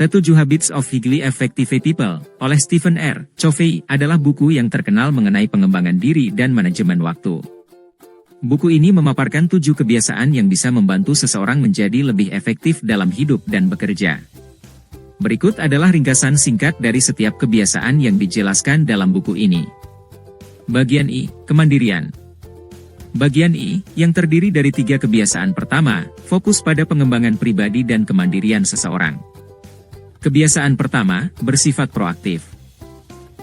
The 7 Habits of Highly Effective People, oleh Stephen R. Covey, adalah buku yang terkenal mengenai pengembangan diri dan manajemen waktu. Buku ini memaparkan 7 kebiasaan yang bisa membantu seseorang menjadi lebih efektif dalam hidup dan bekerja. Berikut adalah ringkasan singkat dari setiap kebiasaan yang dijelaskan dalam buku ini. Bagian I, Kemandirian. Bagian I, yang terdiri dari 3 kebiasaan pertama, fokus pada pengembangan pribadi dan kemandirian seseorang. Kebiasaan pertama, bersifat proaktif.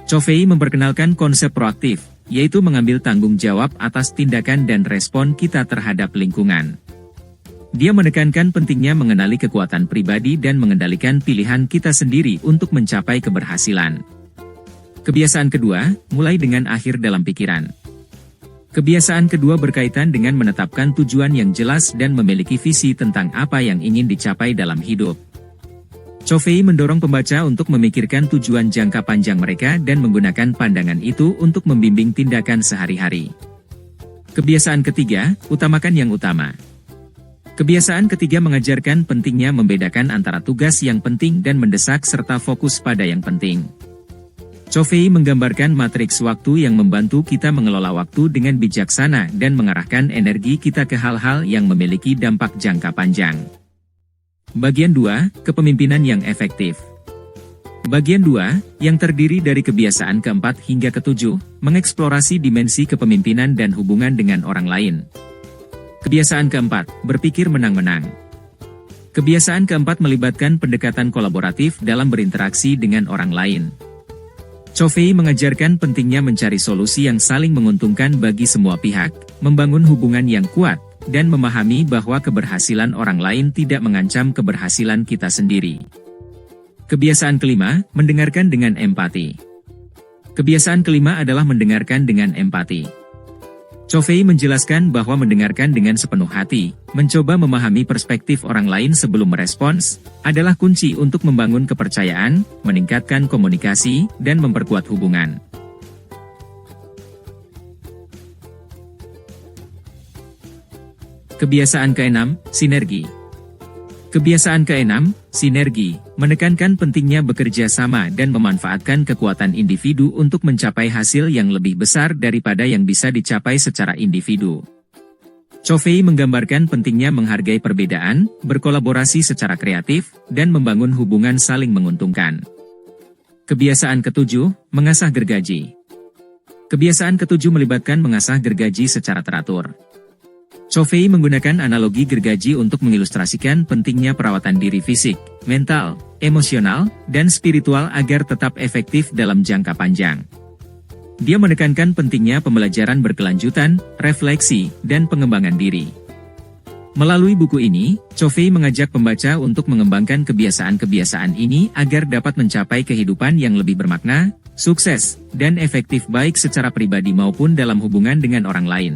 Covey memperkenalkan konsep proaktif, yaitu mengambil tanggung jawab atas tindakan dan respon kita terhadap lingkungan. Dia menekankan pentingnya mengenali kekuatan pribadi dan mengendalikan pilihan kita sendiri untuk mencapai keberhasilan. Kebiasaan kedua, mulai dengan akhir dalam pikiran. Kebiasaan kedua berkaitan dengan menetapkan tujuan yang jelas dan memiliki visi tentang apa yang ingin dicapai dalam hidup. Covey mendorong pembaca untuk memikirkan tujuan jangka panjang mereka dan menggunakan pandangan itu untuk membimbing tindakan sehari-hari. Kebiasaan ketiga, utamakan yang utama. Kebiasaan ketiga mengajarkan pentingnya membedakan antara tugas yang penting dan mendesak serta fokus pada yang penting. Covey menggambarkan matriks waktu yang membantu kita mengelola waktu dengan bijaksana dan mengarahkan energi kita ke hal-hal yang memiliki dampak jangka panjang. Bagian 2, Kepemimpinan yang efektif. Bagian 2, yang terdiri dari kebiasaan keempat hingga ketujuh, mengeksplorasi dimensi kepemimpinan dan hubungan dengan orang lain. Kebiasaan keempat, berpikir menang-menang. Kebiasaan keempat melibatkan pendekatan kolaboratif dalam berinteraksi dengan orang lain. Covey mengajarkan pentingnya mencari solusi yang saling menguntungkan bagi semua pihak, membangun hubungan yang kuat, dan memahami bahwa keberhasilan orang lain tidak mengancam keberhasilan kita sendiri. Kebiasaan kelima, mendengarkan dengan empati. Kebiasaan kelima adalah mendengarkan dengan empati. Covey menjelaskan bahwa mendengarkan dengan sepenuh hati, mencoba memahami perspektif orang lain sebelum merespons, adalah kunci untuk membangun kepercayaan, meningkatkan komunikasi, dan memperkuat hubungan. Kebiasaan keenam, sinergi. Kebiasaan keenam, sinergi, menekankan pentingnya bekerja sama dan memanfaatkan kekuatan individu untuk mencapai hasil yang lebih besar daripada yang bisa dicapai secara individu. Covey menggambarkan pentingnya menghargai perbedaan, berkolaborasi secara kreatif, dan membangun hubungan saling menguntungkan. Kebiasaan ketujuh, mengasah gergaji. Kebiasaan ketujuh melibatkan mengasah gergaji secara teratur. Covey menggunakan analogi gergaji untuk mengilustrasikan pentingnya perawatan diri fisik, mental, emosional, dan spiritual agar tetap efektif dalam jangka panjang. Dia menekankan pentingnya pembelajaran berkelanjutan, refleksi, dan pengembangan diri. Melalui buku ini, Covey mengajak pembaca untuk mengembangkan kebiasaan-kebiasaan ini agar dapat mencapai kehidupan yang lebih bermakna, sukses, dan efektif baik secara pribadi maupun dalam hubungan dengan orang lain.